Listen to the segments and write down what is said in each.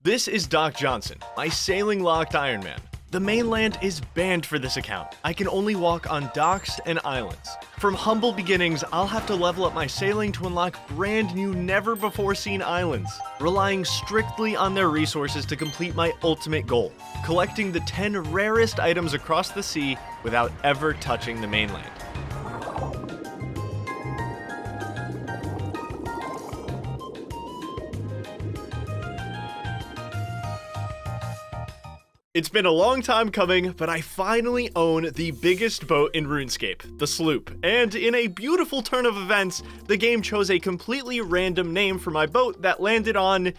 This is Doc Johnson, my sailing locked Iron Man. The mainland is banned for this account. I can only walk on docks and islands. From humble beginnings, I'll have to level up my sailing to unlock brand new, never before seen islands, relying strictly on their resources to complete my ultimate goal, collecting the 10 rarest items across the sea without ever touching the mainland. It's been a long time coming, but I finally own the biggest boat in RuneScape, the sloop. And in a beautiful turn of events, the game chose a completely random name for my boat that landed on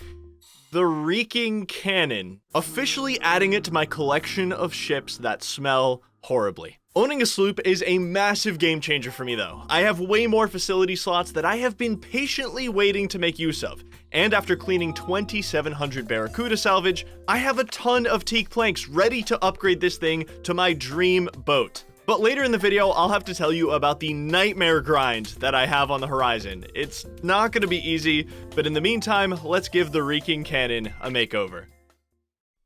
the Reeking Cannon, officially adding it to my collection of ships that smell horribly. Owning a sloop is a massive game changer for me though. I have way more facility slots that I have been patiently waiting to make use of. And after cleaning 2,700 Barracuda salvage, I have a ton of teak planks ready to upgrade this thing to my dream boat. But later in the video, I'll have to tell you about the nightmare grind that I have on the horizon. It's not gonna be easy, but in the meantime, let's give the Reeking Cannon a makeover.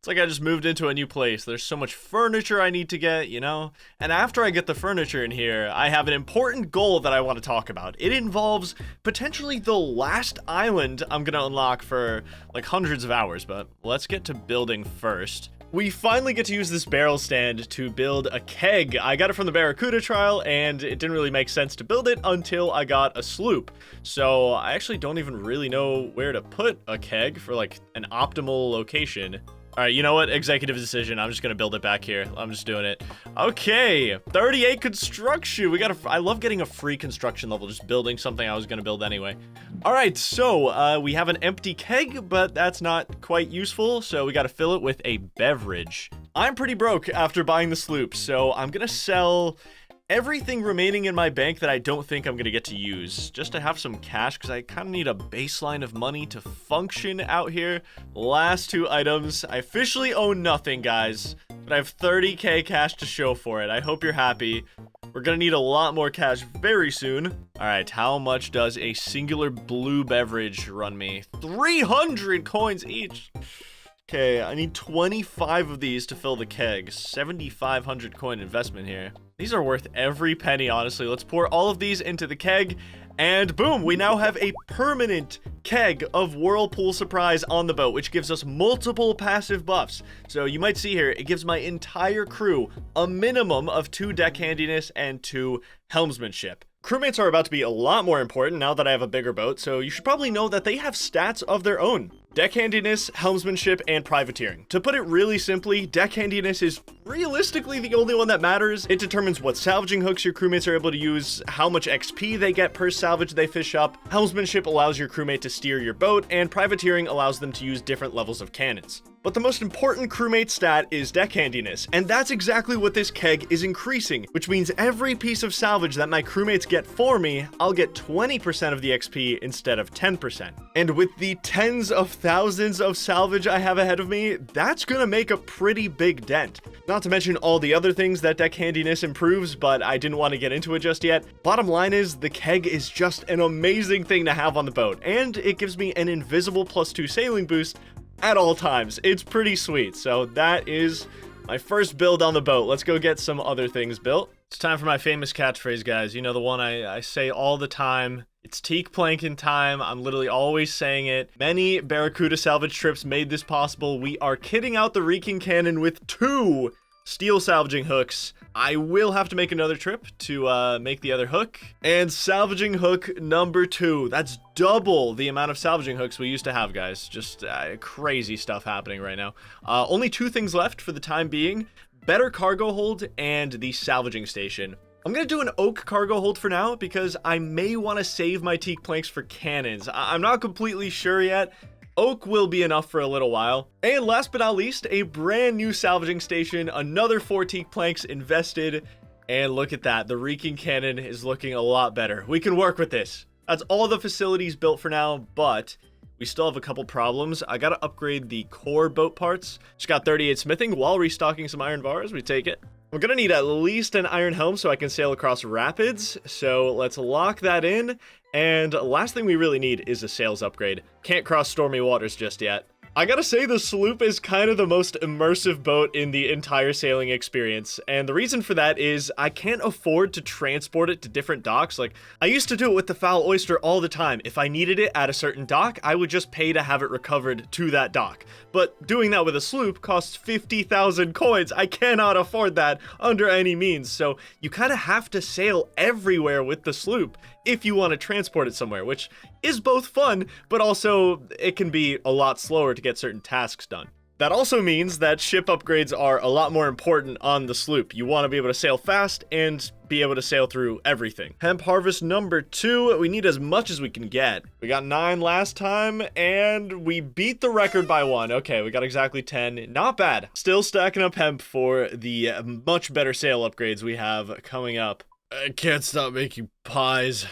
It's like I just moved into a new place. There's so much furniture I need to get, you know? And after I get the furniture in here, I have an important goal that I want to talk about. It involves potentially the last island I'm gonna unlock for like hundreds of hours, but let's get to building first. We finally get to use this barrel stand to build a keg. I got it from the Barracuda trial, and it didn't really make sense to build it until I got a sloop. So I actually don't even really know where to put a keg for like an optimal location. All right, you know what? Executive decision. I'm just gonna build it back here. I'm just doing it. Okay, 38 construction. I love getting a free construction level, just building something I was gonna build anyway. All right, so we have an empty keg, but that's not quite useful, so we gotta fill it with a beverage. I'm pretty broke after buying the sloop, so I'm gonna sell everything remaining in my bank that I don't think I'm gonna get to use, just to have some cash, because I kind of need a baseline of money to function out here. Last two items. I officially own nothing, guys, but I have 30k cash to show for it. I hope you're happy. We're gonna need a lot more cash very soon. All right, how much does a singular blue beverage run me? 300 coins each. Okay, I need 25 of these to fill the keg. 7,500 coin investment here. These are worth every penny, honestly. Let's pour all of these into the keg, and boom, we now have a permanent keg of Whirlpool Surprise on the boat, which gives us multiple passive buffs. So you might see here, it gives my entire crew a minimum of 2 deckhandiness and 2 helmsmanship. Crewmates are about to be a lot more important now that I have a bigger boat, so you should probably know that they have stats of their own. Deckhandiness, helmsmanship, and privateering. To put it really simply, deckhandiness is realistically the only one that matters. It determines what salvaging hooks your crewmates are able to use, how much XP they get per salvage they fish up. Helmsmanship allows your crewmate to steer your boat, and privateering allows them to use different levels of cannons. But the most important crewmate stat is deckhandiness, and that's exactly what this keg is increasing, which means every piece of salvage that my crewmates get for me, I'll get 20% of the XP instead of 10%. And with the tens of thousands of salvage I have ahead of me, that's gonna make a pretty big dent. Not to mention all the other things that deckhandiness improves, but I didn't want to get into it just yet. Bottom line is, the keg is just an amazing thing to have on the boat, and it gives me an invisible +2 sailing boost at all times. It's pretty sweet. So that is my first build on the boat. Let's go get some other things built. It's time for my famous catchphrase, guys. You know, the one I say all the time. It's teak planking time. I'm literally always saying it. Many Barracuda salvage trips made this possible. We are kitting out the Reeking Cannon with 2 steel salvaging hooks. I will have to make another trip to make the other hook. And salvaging hook number 2. That's double the amount of salvaging hooks we used to have, guys. Just crazy stuff happening right now. Only 2 things left for the time being. Better cargo hold and the salvaging station. I'm gonna do an oak cargo hold for now because I may want to save my teak planks for cannons. I'm not completely sure yet. Oak will be enough for a little while. And last but not least, a brand new salvaging station, another 4 teak planks invested, and look at that, the Reeking Cannon is looking a lot better. We can work with this. That's all the facilities built for now, but we still have a couple problems. I gotta upgrade the core boat parts. Just got 38 smithing while restocking some iron bars. We take it. I'm gonna need at least an iron helm so I can sail across rapids. So let's lock that in. And last thing we really need is a sails upgrade. Can't cross stormy waters just yet. I gotta say, the sloop is kind of the most immersive boat in the entire sailing experience, and the reason for that is I can't afford to transport it to different docks. Like, I used to do it with the Foul Oyster all the time. If I needed it at a certain dock, I would just pay to have it recovered to that dock. But doing that with a sloop costs 50,000 coins. I cannot afford that under any means, so you kind of have to sail everywhere with the sloop if you want to transport it somewhere, which is both fun, but also it can be a lot slower to get certain tasks done. That also means that ship upgrades are a lot more important on the sloop. You want to be able to sail fast and be able to sail through everything. Hemp harvest number 2, we need as much as we can get. We got 9 last time, and we beat the record by 1. Okay, we got exactly 10. Not bad. Still stacking up hemp for the much better sail upgrades we have coming up. I can't stop making pies.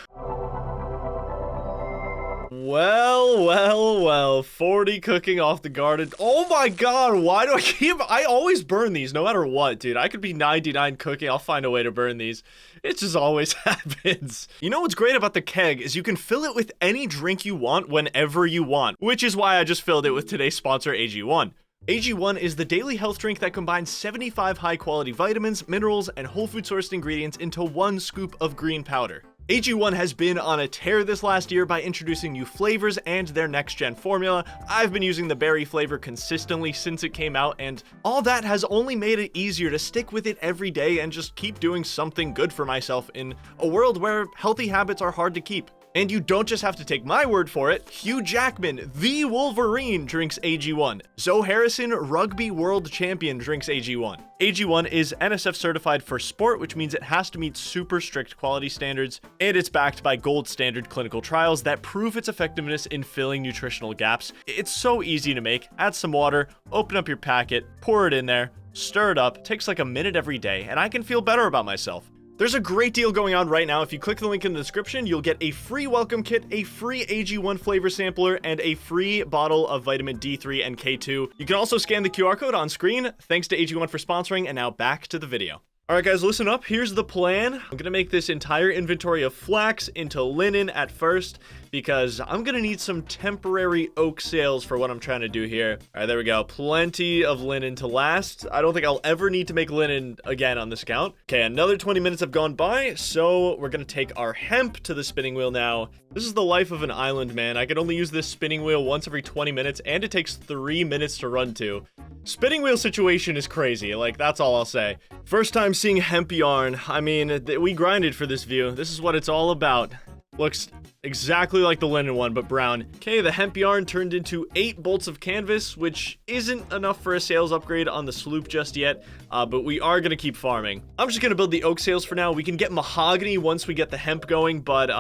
Well, 40 cooking off the garden. Oh my god, why do I always burn these no matter what, dude. I could be 99 cooking, I'll find a way to burn these. It just always happens. You know what's great about the keg is you can fill it with any drink you want whenever you want, which is why I just filled it with today's sponsor, AG1. AG1 is the daily health drink that combines 75 high-quality vitamins, minerals, and whole food sourced ingredients into one scoop of green powder. AG1 has been on a tear this last year by introducing new flavors and their next-gen formula. I've been using the berry flavor consistently since it came out, and all that has only made it easier to stick with it every day and just keep doing something good for myself in a world where healthy habits are hard to keep. And you don't just have to take my word for it. Hugh Jackman, the Wolverine, drinks AG1. Zoe Harrison, Rugby World Champion, drinks AG1. AG1 is NSF certified for sport, which means it has to meet super strict quality standards, and it's backed by gold standard clinical trials that prove its effectiveness in filling nutritional gaps. It's so easy to make. Add some water, open up your packet, pour it in there, stir it up. It takes like a minute every day, and I can feel better about myself. There's a great deal going on right now. If you click the link in the description, you'll get a free welcome kit, a free AG1 flavor sampler, and a free bottle of vitamin D3 and K2. You can also scan the QR code on screen. Thanks to AG1 for sponsoring, and now back to the video. Alright guys, listen up. Here's the plan. I'm gonna make this entire inventory of flax into linen at first, because I'm gonna need some temporary oak sails for what I'm trying to do here. Alright, there we go. Plenty of linen to last. I don't think I'll ever need to make linen again on this account. Okay, another 20 minutes have gone by, so we're gonna take our hemp to the spinning wheel now. This is the life of an island man. I can only use this spinning wheel once every 20 minutes, and it takes 3 minutes to run to. Spinning wheel situation is crazy, like, that's all I'll say. First time seeing hemp yarn. I mean, we grinded for this view. This is what it's all about. Looks exactly like the linen one, but brown. Okay, the hemp yarn turned into 8 bolts of canvas, which isn't enough for a sails upgrade on the sloop just yet, but we are gonna keep farming. I'm just gonna build the oak sails for now. We can get mahogany once we get the hemp going, but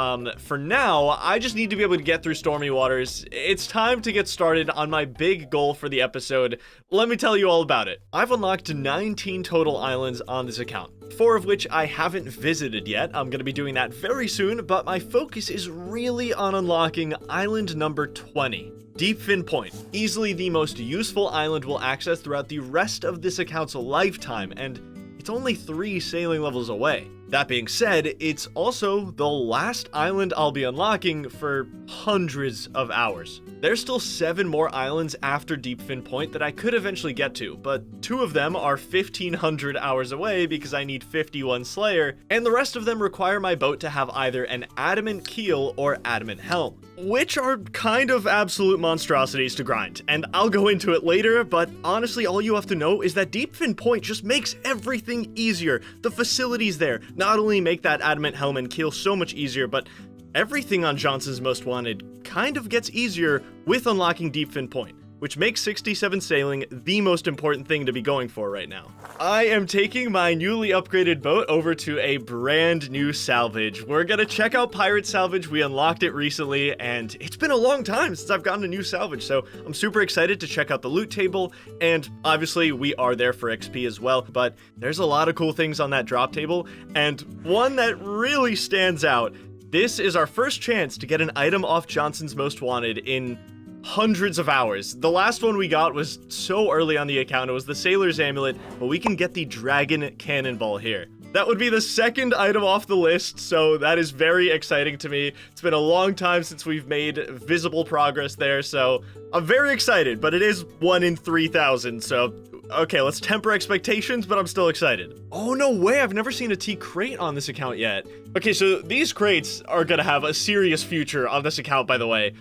for now, I just need to be able to get through stormy waters. It's time to get started on my big goal for the episode. Let me tell you all about it. I've unlocked 19 total islands on this account, 4 of which I haven't visited yet. I'm gonna be doing that very soon, but my focus is really on unlocking island number 20. Deepfin Point, easily the most useful island we'll access throughout the rest of this account's lifetime, and it's only 3 sailing levels away. That being said, it's also the last island I'll be unlocking for hundreds of hours. There's still 7 more islands after Deepfin Point that I could eventually get to, but 2 of them are 1,500 hours away because I need 51 Slayer, and the rest of them require my boat to have either an adamant keel or adamant helm, which are kind of absolute monstrosities to grind, and I'll go into it later, but honestly all you have to know is that Deepfin Point just makes everything easier. The facilities there not only make that adamant helm and keel so much easier, but everything on Johnson's Most Wanted kind of gets easier with unlocking Deepfin Point, which makes 67 sailing the most important thing to be going for right now. I am taking my newly upgraded boat over to a brand new salvage. We're gonna check out Pirate Salvage. We unlocked it recently, and it's been a long time since I've gotten a new salvage, so I'm super excited to check out the loot table, and obviously we are there for XP as well, but there's a lot of cool things on that drop table, and one that really stands out. This is our first chance to get an item off Johnson's Most Wanted in hundreds of hours. The last one we got was so early on the account. It was the Sailor's Amulet, but we can get the Dragon Cannonball here. That would be the second item off the list, so that is very exciting to me. It's been a long time since we've made visible progress there, so I'm very excited, but it is 1 in 3,000, so okay, let's temper expectations, but I'm still excited. Oh, no way, I've never seen a T crate on this account yet. Okay, so these crates are gonna have a serious future on this account, by the way.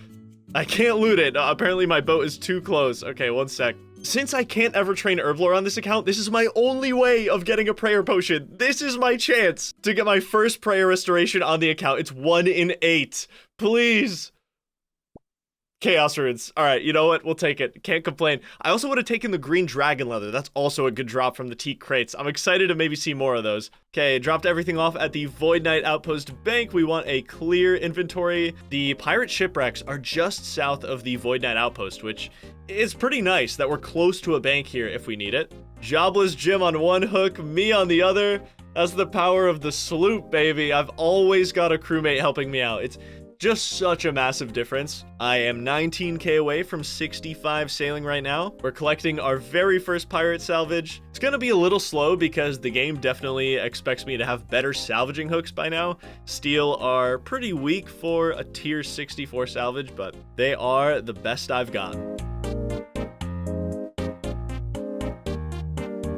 I can't loot it. Apparently my boat is too close. Okay, one sec. Since I can't ever train Herblore on this account, this is my only way of getting a prayer potion. This is my chance to get my first prayer restoration on the account. It's 1 in 8. Please. Chaos runes. All right, you know what? We'll take it. Can't complain. I also would have taken the green dragon leather. That's also a good drop from the teak crates. I'm excited to maybe see more of those. Okay, dropped everything off at the Void Knight Outpost Bank. We want a clear inventory. The pirate shipwrecks are just south of the Void Knight Outpost, which is pretty nice that we're close to a bank here if we need it. Jobless Jim on one hook, me on the other. That's the power of the sloop, baby. I've always got a crewmate helping me out. It's just such a massive difference. I am 19k away from 65 sailing right now. We're collecting our very first pirate salvage. It's gonna be a little slow because the game definitely expects me to have better salvaging hooks by now. Steel are pretty weak for a tier 64 salvage, but they are the best I've got.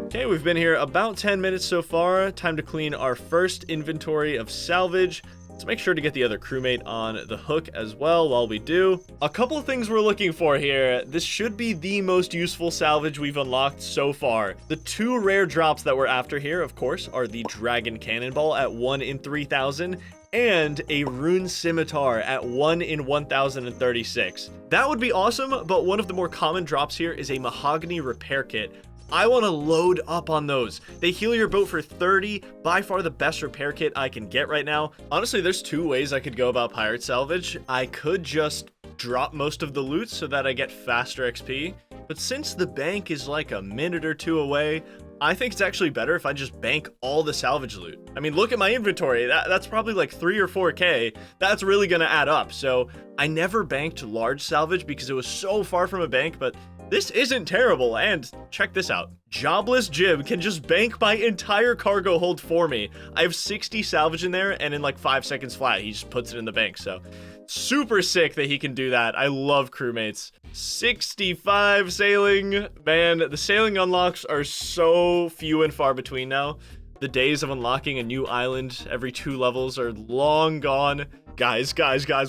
Okay, we've been here about 10 minutes so far. Time to clean our first inventory of salvage. Let's make sure to get the other crewmate on the hook as well while we do. A couple of things we're looking for here. This should be the most useful salvage we've unlocked so far. The 2 rare drops that we're after here, of course, are the Dragon Cannonball at 1 in 3,000 and a Rune Scimitar at 1 in 1,036. That would be awesome, but one of the more common drops here is a Mahogany Repair Kit. I want to load up on those. They heal your boat for 30, by far the best repair kit I can get right now. Honestly, there's 2 ways I could go about pirate salvage. I could just drop most of the loot so that I get faster XP, but since the bank is like a minute or 2 away, I think it's actually better if I just bank all the salvage loot. I mean, look at my inventory. That's probably like 3 or 4k. That's really gonna add up. So I never banked large salvage because it was so far from a bank, but this isn't terrible, and check this out. Jobless Jim can just bank my entire cargo hold for me. I have 60 salvage in there, and in like 5 seconds flat, he just puts it in the bank, so super sick that he can do that. I love crewmates. 65 sailing. Man, the sailing unlocks are so few and far between now. The days of unlocking a new island every 2 levels are long gone. Guys,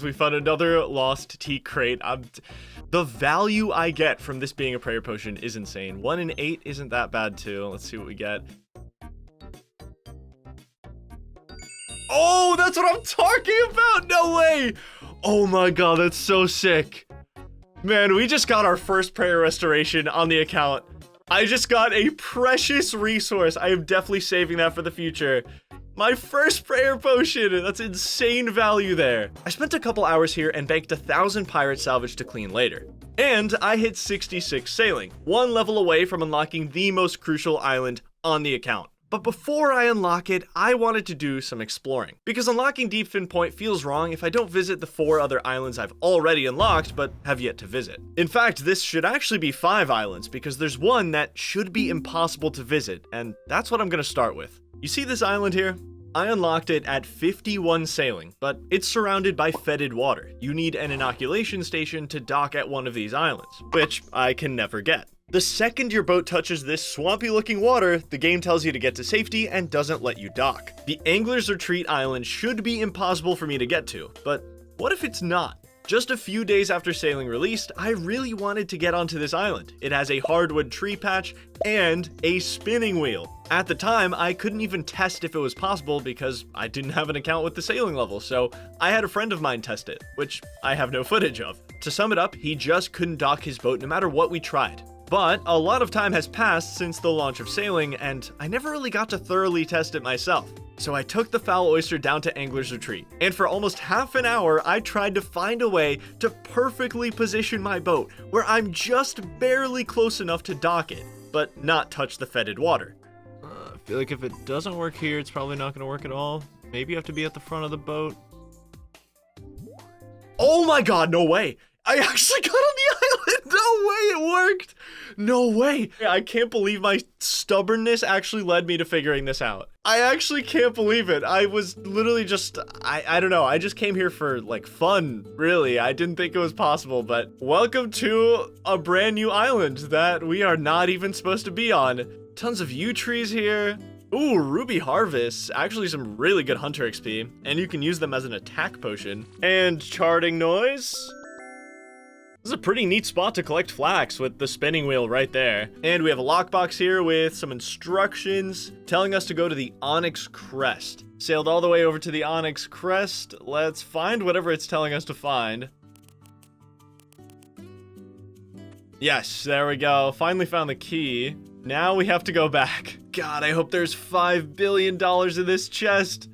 we found another lost tea crate. The value I get from this being a prayer potion is insane. 1 in 8 isn't that bad too. Let's see what we get. Oh, that's what I'm talking about! No way! Oh my god, that's so sick. Man, we just got our first prayer restoration on the account. I just got a precious resource. I am definitely saving that for the future. My first prayer potion. That's insane value there. I spent a couple hours here and banked 1,000 pirate salvage to clean later. And I hit 66 sailing, 1 level away from unlocking the most crucial island on the account. But before I unlock it, I wanted to do some exploring, because unlocking Deepfin Point feels wrong if I don't visit the 4 other islands I've already unlocked but have yet to visit. In fact, this should actually be 5 islands, because there's one that should be impossible to visit, and that's what I'm gonna start with. You see this island here? I unlocked it at 51 sailing, but it's surrounded by fetid water. You need an inoculation station to dock at one of these islands, which I can never get. The second your boat touches this swampy looking water, the game tells you to get to safety and doesn't let you dock. The Angler's Retreat Island should be impossible for me to get to, but what if it's not? Just a few days after sailing released, I really wanted to get onto this island. It has a hardwood tree patch and a spinning wheel. At the time, I couldn't even test if it was possible because I didn't have an account with the sailing level, so I had a friend of mine test it, which I have no footage of. To sum it up, he just couldn't dock his boat no matter what we tried. But a lot of time has passed since the launch of sailing, and I never really got to thoroughly test it myself. So I took the Foul Oyster down to Angler's Retreat, and for almost half an hour, I tried to find a way to perfectly position my boat where I'm just barely close enough to dock it, but not touch the fetid water. I feel like if it doesn't work here, it's probably not going to work at all. Maybe you have to be at the front of the boat. Oh my god, no way! I actually got on the island! No way, it worked! No way! I can't believe my stubbornness actually led me to figuring this out. I actually can't believe it. I was literally just, I don't know, I just came here for, like, fun, really. I didn't think it was possible, but welcome to a brand new island that we are not even supposed to be on. Tons of yew trees here. Ooh, ruby harvest. Actually some really good hunter XP, and you can use them as an attack potion. And charting noise. This is a pretty neat spot to collect flax with the spinning wheel right there. And we have a lockbox here with some instructions telling us to go to the Onyx Crest. Sailed all the way over to the Onyx Crest. Let's find whatever it's telling us to find. Yes, there we go. Finally found the key. Now we have to go back. God, I hope there's $5 billion in this chest.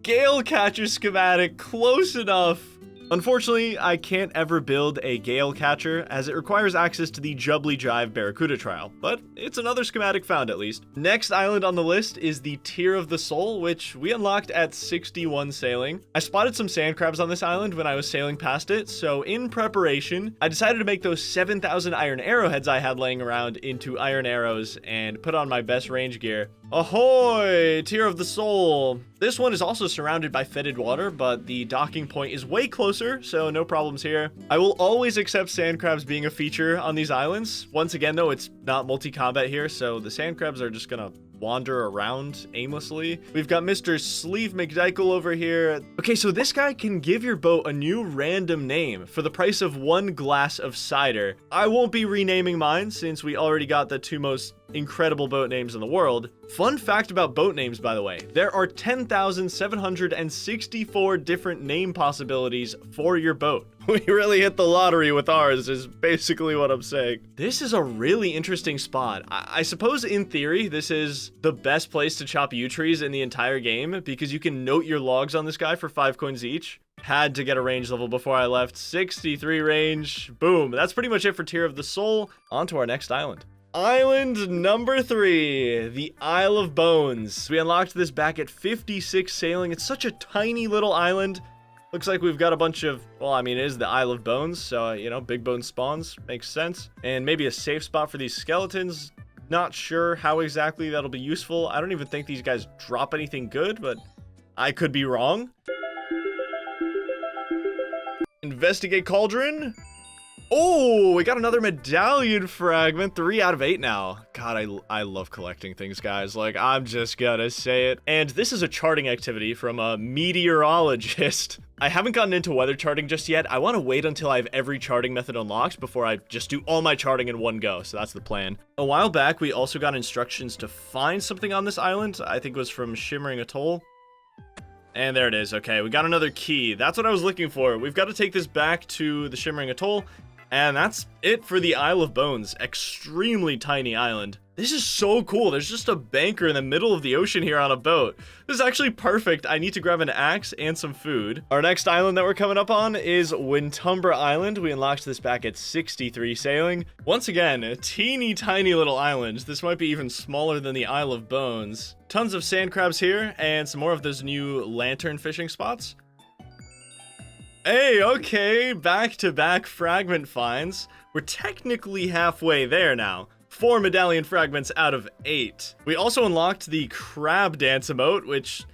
Gale catcher schematic, close enough. Unfortunately, I can't ever build a Gale Catcher, as it requires access to the Jubbly Drive Barracuda trial, but it's another schematic found at least. Next island on the list is the Tear of the Soul, which we unlocked at 61 sailing. I spotted some sand crabs on this island when I was sailing past it, so in preparation, I decided to make those 7,000 iron arrowheads I had laying around into iron arrows and put on my best range gear. Ahoy! Tear of the Soul. This one is also surrounded by fetid water, but the docking point is way closer, so no problems here. I will always accept sand crabs being a feature on these islands. Once again, though, it's not multi-combat here, so the sand crabs are just gonna wander around aimlessly. We've got Mr. Sleeve McDykel over here. Okay, so this guy can give your boat a new random name for the price of 1 glass of cider. I won't be renaming mine since we already got the 2 most incredible boat names in the world. Fun fact about boat names, by the way, there are 10,764 different name possibilities for your boat. We really hit the lottery with ours, is basically what I'm saying. This is a really interesting spot. I suppose in theory, this is the best place to chop yew trees in the entire game because you can note your logs on this guy for 5 coins each. Had to get a range level before I left. 63 range. Boom. That's pretty much it for Tear of the Soul. On to our next island. Island number 3, the Isle of Bones. We unlocked this back at 56 sailing. It's such a tiny little island. Looks like we've got a bunch of, well, I mean, it is the Isle of Bones, so, you know, big bone spawns. Makes sense. And maybe a safe spot for these skeletons. Not sure how exactly that'll be useful. I don't even think these guys drop anything good, but I could be wrong. Investigate Cauldron. Oh, we got another medallion fragment. 3 out of 8 now. God, I love collecting things, guys. Like, I'm just gonna say it. And this is a charting activity from a meteorologist. I haven't gotten into weather charting just yet. I want to wait until I have every charting method unlocked before I just do all my charting in one go. So that's the plan. A while back, we also got instructions to find something on this island. I think it was from Shimmering Atoll. And there it is. Okay, we got another key. That's what I was looking for. We've got to take this back to the Shimmering Atoll. And that's it for the Isle of Bones. Extremely tiny island. This is so cool. There's just a banker in the middle of the ocean here on a boat. This is actually perfect. I need to grab an axe and some food. Our next island that we're coming up on is Wintumbra Island. We unlocked this back at 63 sailing. Once again, a teeny tiny little island. This might be even smaller than the Isle of Bones. Tons of sand crabs here and some more of those new lantern fishing spots. Hey, okay, back-to-back fragment finds. We're technically halfway there now. 4 medallion fragments out of 8. We also unlocked the crab dance emote, which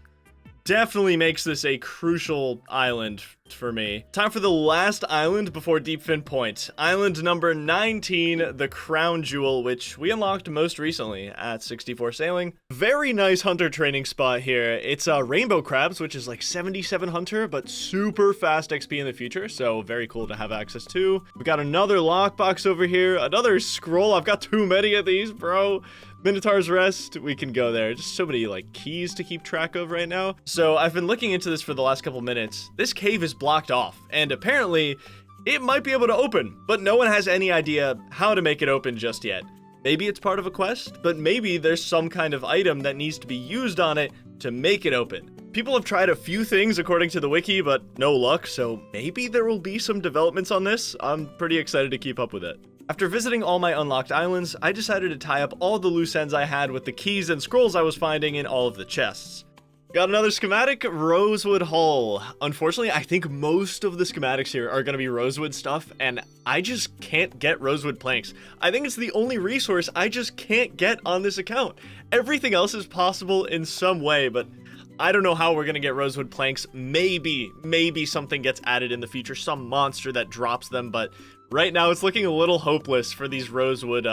definitely makes this a crucial island for me. Time for the last island before Deepfin Point. Island number 19, the Crown Jewel, which we unlocked most recently at 64 sailing. Very nice hunter training spot here. It's rainbow crabs, which is like 77 hunter, but super fast XP in the future, so very cool to have access to. We got another lockbox over here, another scroll. I've got too many of these, bro. Minotaur's Rest, we can go there. Just so many like keys to keep track of right now. So I've been looking into this for the last couple minutes. This cave is blocked off, and apparently it might be able to open, but no one has any idea how to make it open just yet. Maybe it's part of a quest, but maybe there's some kind of item that needs to be used on it to make it open. People have tried a few things according to the wiki, but no luck, so maybe there will be some developments on this. I'm pretty excited to keep up with it. After visiting all my unlocked islands, I decided to tie up all the loose ends I had with the keys and scrolls I was finding in all of the chests. Got another schematic, Rosewood Hull. Unfortunately, I think most of the schematics here are going to be rosewood stuff, and I just can't get rosewood planks. I think it's the only resource I just can't get on this account. Everything else is possible in some way, but I don't know how we're going to get rosewood planks. Maybe something gets added in the future, some monster that drops them, but right now, it's looking a little hopeless for these rosewood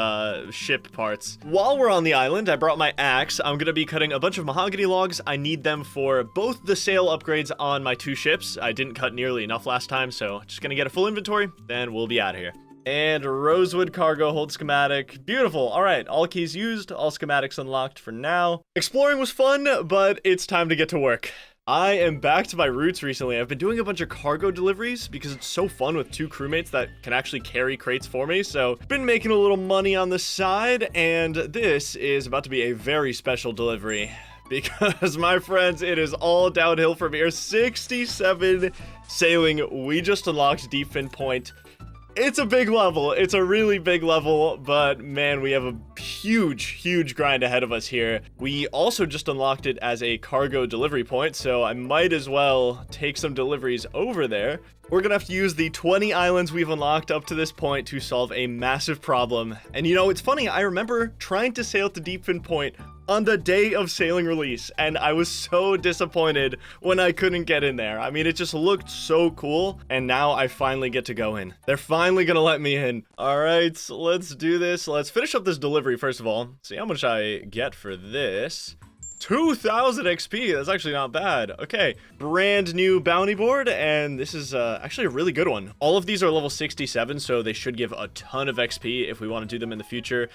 ship parts. While we're on the island, I brought my axe. I'm gonna be cutting a bunch of mahogany logs. I need them for both the sail upgrades on my 2 ships. I didn't cut nearly enough last time, so just gonna get a full inventory, then we'll be out of here. And rosewood cargo hold schematic. Beautiful. All right, all keys used, all schematics unlocked for now. Exploring was fun, but it's time to get to work. I am back to my roots recently. I've been doing a bunch of cargo deliveries because it's so fun with 2 crewmates that can actually carry crates for me. So been making a little money on the side, and this is about to be a very special delivery because, my friends, it is all downhill from here. 67 sailing. We just unlocked Deep Fin Point. It's a big level. It's a really big level, but man, we have a huge grind ahead of us here. We also just unlocked it as a cargo delivery point, so I might as well take some deliveries over there. We're gonna have to use the 20 islands we've unlocked up to this point to solve a massive problem. And you know, it's funny, I remember trying to sail to Deep Fin Point on the day of sailing release, and I was so disappointed when I couldn't get in there. I mean, it just looked so cool, and now I finally get to go in. They're finally gonna let me in. All right, so let's do this. Let's finish up this delivery first of all. See how much I get for this. 2,000 XP, that's actually not bad. Okay, brand new bounty board, and this is actually a really good one. All of these are level 67, so they should give a ton of XP if we want to do them in the future.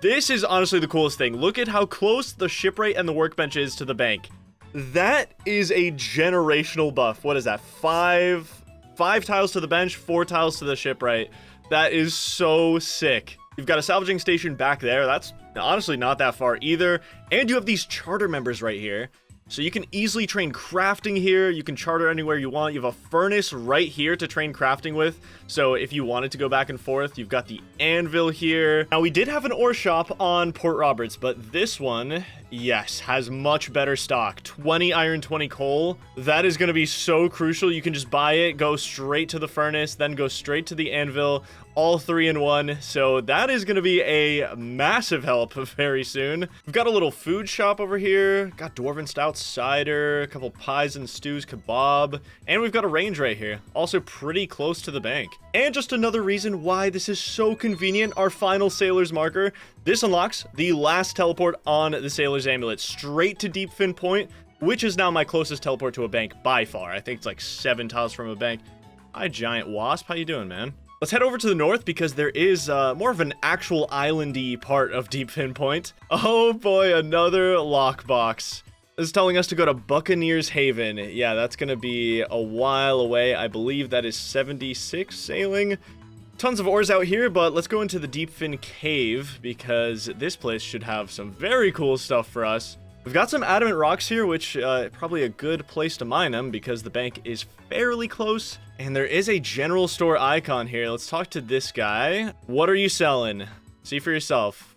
This is honestly the coolest thing. Look at how close the shipwright and the workbench is to the bank. That is a generational buff. What is that? Five tiles to the bench, 4 tiles to the shipwright. That is so sick. You've got a salvaging station back there. That's honestly not that far either. And you have these charter members right here. So you can easily train crafting here. You can charter anywhere you want. You have a furnace right here to train crafting with. So if you wanted to go back and forth, you've got the anvil here. Now, we did have an ore shop on Port Roberts, but this one, yes, has much better stock. 20 iron, 20 coal. That is going to be so crucial. You can just buy it, go straight to the furnace, then go straight to the anvil, all 3 in 1. So that is going to be a massive help very soon. We've got a little food shop over here. Got Dwarven Stout cider, a couple pies and stews, kebab, and we've got a range right here. Also pretty close to the bank. And just another reason why this is so convenient, our final Sailor's Marker. This unlocks the last teleport on the Sailor's Amulet, straight to Deep Fin Point, which is now my closest teleport to a bank by far. I think it's like 7 tiles from a bank. Hi, Giant Wasp. How you doing, man? Let's head over to the north because there is more of an actual islandy part of Deep Fin Point. Oh boy, another lockbox. This is telling us to go to Buccaneers Haven. Yeah, that's going to be a while away. I believe that is 76 sailing. Tons of ores out here, but let's go into the Deep Fin Cave because this place should have some very cool stuff for us. We've got some adamant rocks here, which probably a good place to mine them because the bank is fairly close. And there is a general store icon here. Let's talk to this guy. What are you selling? See for yourself.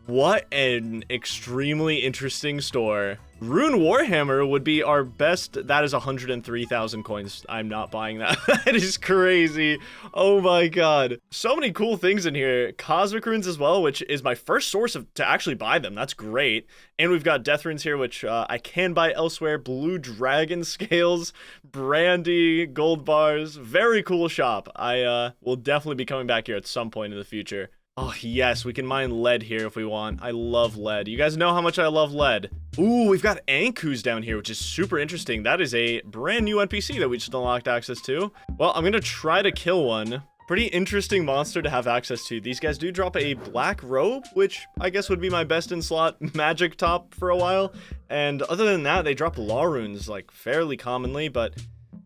What an extremely interesting store. Rune Warhammer would be our best. That is 103,000 coins. I'm not buying that. That is crazy. Oh my god. So many cool things in here. Cosmic runes as well, which is my first source to actually buy them. That's great. And we've got death runes here, which I can buy elsewhere. Blue dragon scales, brandy, gold bars. Very cool shop. I will definitely be coming back here at some point in the future. Oh, yes, we can mine lead here if we want. I love lead. You guys know how much I love lead. Ooh, we've got Ankus down here, which is super interesting. That is a brand new NPC that we just unlocked access to. Well, I'm going to try to kill one. Pretty interesting monster to have access to. These guys do drop a black robe, which I guess would be my best in slot magic top for a while. And other than that, they drop law runes like fairly commonly, but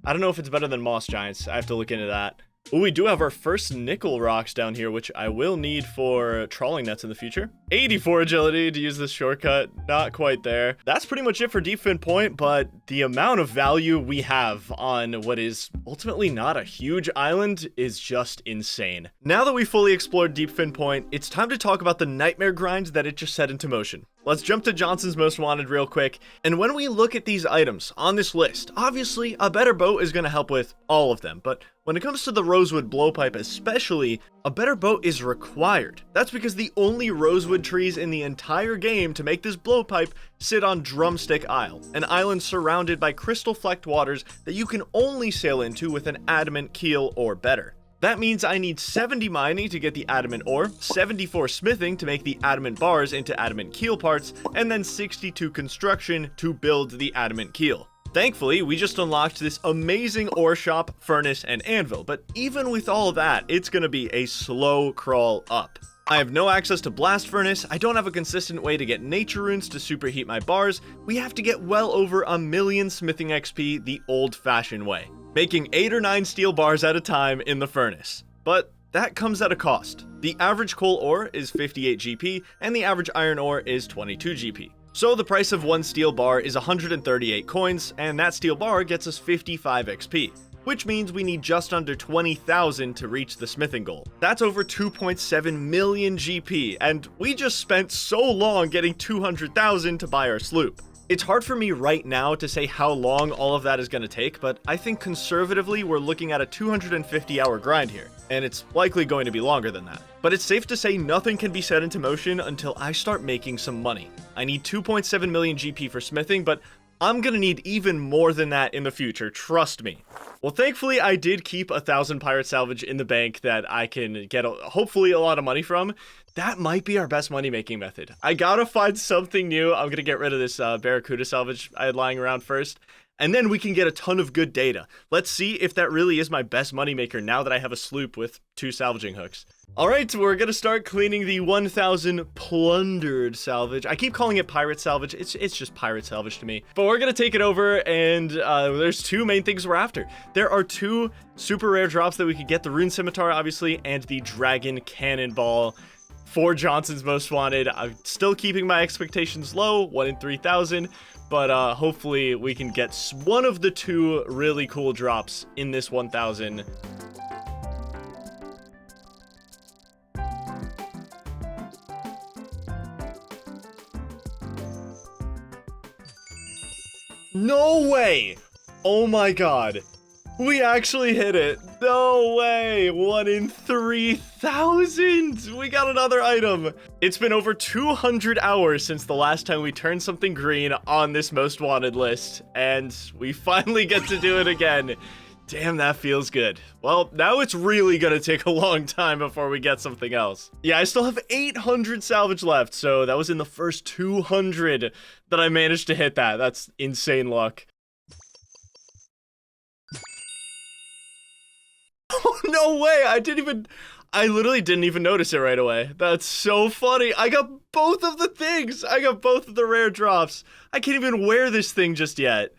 I don't know if it's better than moss giants. I have to look into that. Ooh, we do have our first nickel rocks down here, which I will need for trawling nets in the future. 84 agility to use this shortcut. Not quite there. That's pretty much it for Deep Fin Point, but the amount of value we have on what is ultimately not a huge island is just insane. Now that we fully explored Deep Fin Point, it's time to talk about the nightmare grind that it just set into motion. Let's jump to Johnson's Most Wanted real quick, and when we look at these items on this list, obviously a better boat is going to help with all of them, but when it comes to the rosewood blowpipe especially, a better boat is required. That's because the only rosewood trees in the entire game to make this blowpipe sit on Drumstick Isle, an island surrounded by crystal-flecked waters that you can only sail into with an adamant keel or better. That means I need 70 mining to get the adamant ore, 74 smithing to make the adamant bars into adamant keel parts, and then 62 construction to build the adamant keel. Thankfully, we just unlocked this amazing ore shop, furnace, and anvil, but even with all that, it's gonna be a slow crawl up. I have no access to blast furnace, I don't have a consistent way to get nature runes to superheat my bars, we have to get well over 1,000,000 smithing XP the old-fashioned way, making 8 or 9 steel bars at a time in the furnace. But that comes at a cost. The average coal ore is 58 GP, and the average iron ore is 22 GP. So the price of one steel bar is 138 coins, and that steel bar gets us 55 XP. Which means we need just under 20,000 to reach the smithing goal. That's over 2.7 million GP, and we just spent so long getting 200,000 to buy our sloop. It's hard for me right now to say how long all of that is going to take, but I think conservatively we're looking at a 250-hour grind here, and it's likely going to be longer than that. But it's safe to say nothing can be set into motion until I start making some money. I need 2.7 million GP for smithing, but I'm gonna need even more than that in the future, trust me. Well, thankfully, I did keep 1,000 pirate salvage in the bank that I can get hopefully a lot of money from. That might be our best money-making method. I gotta find something new. I'm gonna get rid of this Barracuda salvage I had lying around first, and then we can get a ton of good data. Let's see if that really is my best moneymaker now that I have a sloop with 2 salvaging hooks. Alright, we're gonna start cleaning the 1,000 plundered salvage. I keep calling it pirate salvage, it's just pirate salvage to me. But we're gonna take it over, and there's 2 main things we're after. There are 2 super rare drops that we could get, the rune scimitar obviously, and the dragon cannonball for Johnson's Most Wanted. I'm still keeping my expectations low, 1 in 3,000, but hopefully we can get one of the 2 really cool drops in this 1,000. No way! Oh my god. We actually hit it. No way. 1 in 3,000. We got another item. It's been over 200 hours since the last time we turned something green on this most wanted list, and we finally get to do it again. Damn, that feels good. Well, now it's really gonna take a long time before we get something else. Yeah, I still have 800 salvage left, so that was in the first 200 that I managed to hit that. That's insane luck. Oh, no way! I literally didn't even notice it right away. That's so funny. I got both of the things. I got both of the rare drops. I can't even wear this thing just yet.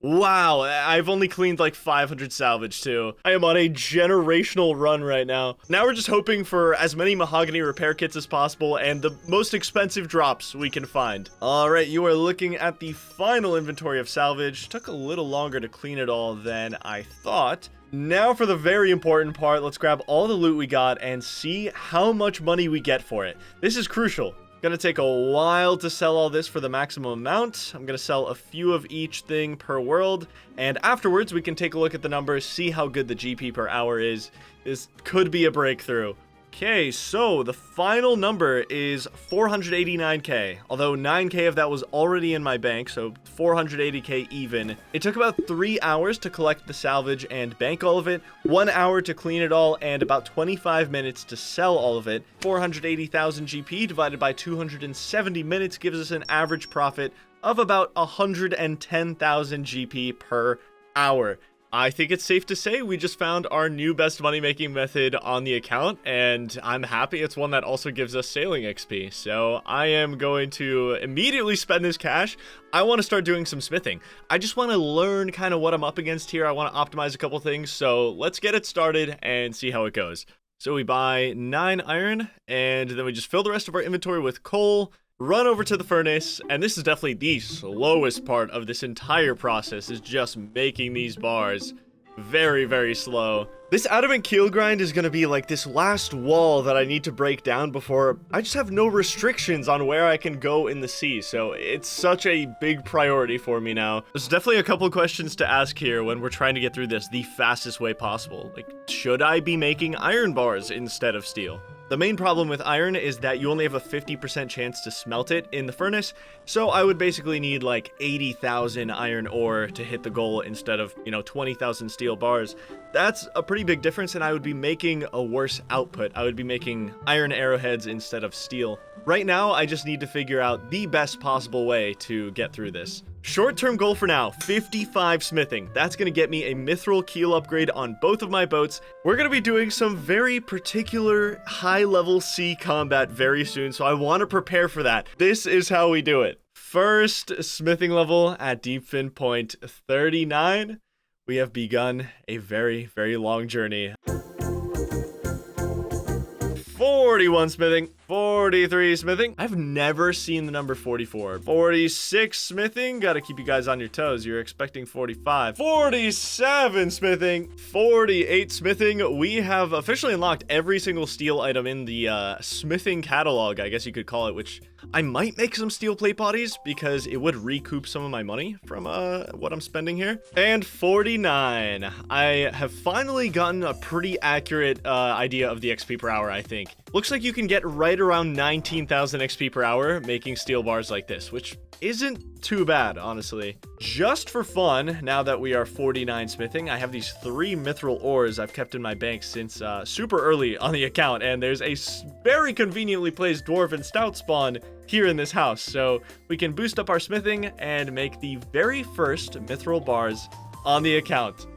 Wow, I've only cleaned like 500 salvage too. I am on a generational run right now. Now we're just hoping for as many mahogany repair kits as possible and the most expensive drops we can find. All right, you are looking at the final inventory of salvage. Took a little longer to clean it all than I thought. Now for the very important part, let's grab all the loot we got and see how much money we get for it. This is crucial. Gonna take a while to sell all this for the maximum amount. I'm gonna sell a few of each thing per world, and afterwards we can take a look at the numbers, see how good the GP per hour is. This could be a breakthrough. Okay, so the final number is 489k, although 9k of that was already in my bank, so 480k even. It took about 3 hours to collect the salvage and bank all of it, 1 hour to clean it all, and about 25 minutes to sell all of it. 480,000 GP divided by 270 minutes gives us an average profit of about 110,000 GP per hour. I think it's safe to say we just found our new best money-making method on the account, and I'm happy it's one that also gives us sailing XP. So I am going to immediately spend this cash. I want to start doing some smithing. I just want to learn kind of what I'm up against here. I want to optimize a couple things, so let's get it started and see how it goes. So we buy 9 iron, and then we just fill the rest of our inventory with coal, run over to the furnace, and this is definitely the slowest part of this entire process, is just making these bars. very, very slow. This adamant keel grind is going to be like this last wall that I need to break down before I just have no restrictions on where I can go in the sea. So it's such a big priority for me now. There's definitely a couple questions to ask here when we're trying to get through this the fastest way possible. Like, should I be making iron bars instead of steel? The main problem with iron is that you only have a 50% chance to smelt it in the furnace, so I would basically need like 80,000 iron ore to hit the goal instead of, 20,000 steel bars. That's a pretty big difference, and I would be making a worse output. I would be making iron arrowheads instead of steel. Right now, I just need to figure out the best possible way to get through this. Short-term goal for now, 55 smithing. That's going to get me a mithril keel upgrade on both of my boats. We're going to be doing some very particular high-level sea combat very soon, so I want to prepare for that. This is how we do it. First smithing level at Deepfin Point 39. We have begun a very, very long journey. 41 smithing, 43 smithing. I've never seen the number 44. 46 smithing. Gotta keep you guys on your toes. You're expecting 45. 47 smithing, 48 smithing. We have officially unlocked every single steel item in the smithing catalog, I guess you could call it, which I might make some steel plate bodies because it would recoup some of my money from what I'm spending here. And 49. I have finally gotten a pretty accurate idea of the XP per hour, I think. Looks like you can get right around 19,000 XP per hour making steel bars like this, which isn't too bad, honestly. Just for fun, now that we are 49 smithing, I have these 3 mithril ores I've kept in my bank since super early on the account, and there's a very conveniently placed dwarven stout spawn here in this house, so we can boost up our smithing and make the very first mithril bars on the account.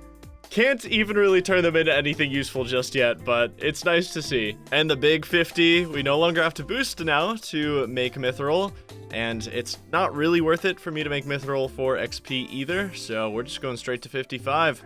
Can't even really turn them into anything useful just yet, but it's nice to see. And the big 50, we no longer have to boost now to make mithril, and it's not really worth it for me to make mithril for XP either, so we're just going straight to 55.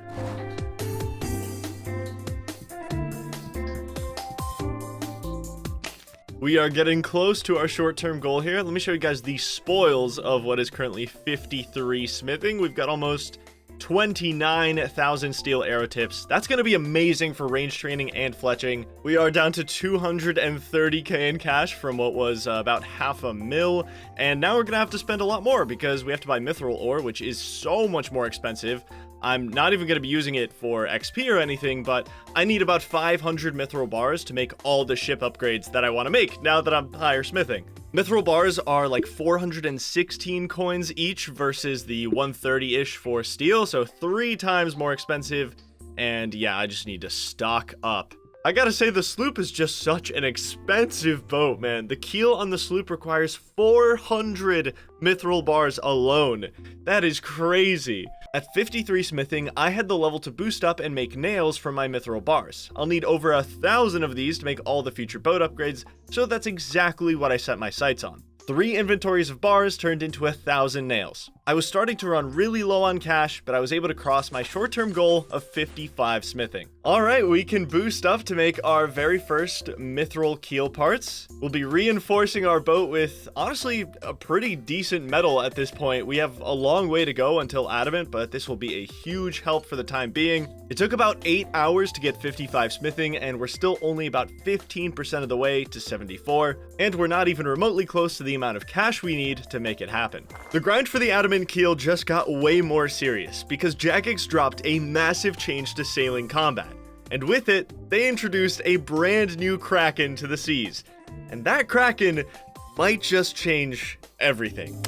We are getting close to our short-term goal here. Let me show you guys the spoils of what is currently 53 smithing. We've got almost 29,000 steel arrow tips. That's going to be amazing for range training and fletching. We are down to 230k in cash from what was about $500,000, and now we're going to have to spend a lot more because we have to buy mithril ore, which is so much more expensive. I'm not even going to be using it for XP or anything, but I need about 500 mithril bars to make all the ship upgrades that I want to make now that I'm higher smithing. Mithril bars are like 416 coins each versus the 130-ish for steel, so 3 times more expensive, and yeah, I just need to stock up. I gotta say, the sloop is just such an expensive boat, man. The keel on the sloop requires 400 mithril bars alone. That is crazy. At 53 smithing, I had the level to boost up and make nails from my mithril bars. I'll need over 1,000 of these to make all the future boat upgrades, so that's exactly what I set my sights on. 3 inventories of bars turned into 1,000 nails. I was starting to run really low on cash, but I was able to cross my short-term goal of 55 smithing. Alright, we can boost up to make our very first mithril keel parts. We'll be reinforcing our boat with, honestly, a pretty decent metal at this point. We have a long way to go until adamant, but this will be a huge help for the time being. It took about 8 hours to get 55 smithing, and we're still only about 15% of the way to 74, and we're not even remotely close to the amount of cash we need to make it happen. The grind for the adamant keel just got way more serious because Jagex dropped a massive change to sailing combat, and with it, they introduced a brand new kraken to the seas, and that kraken might just change everything.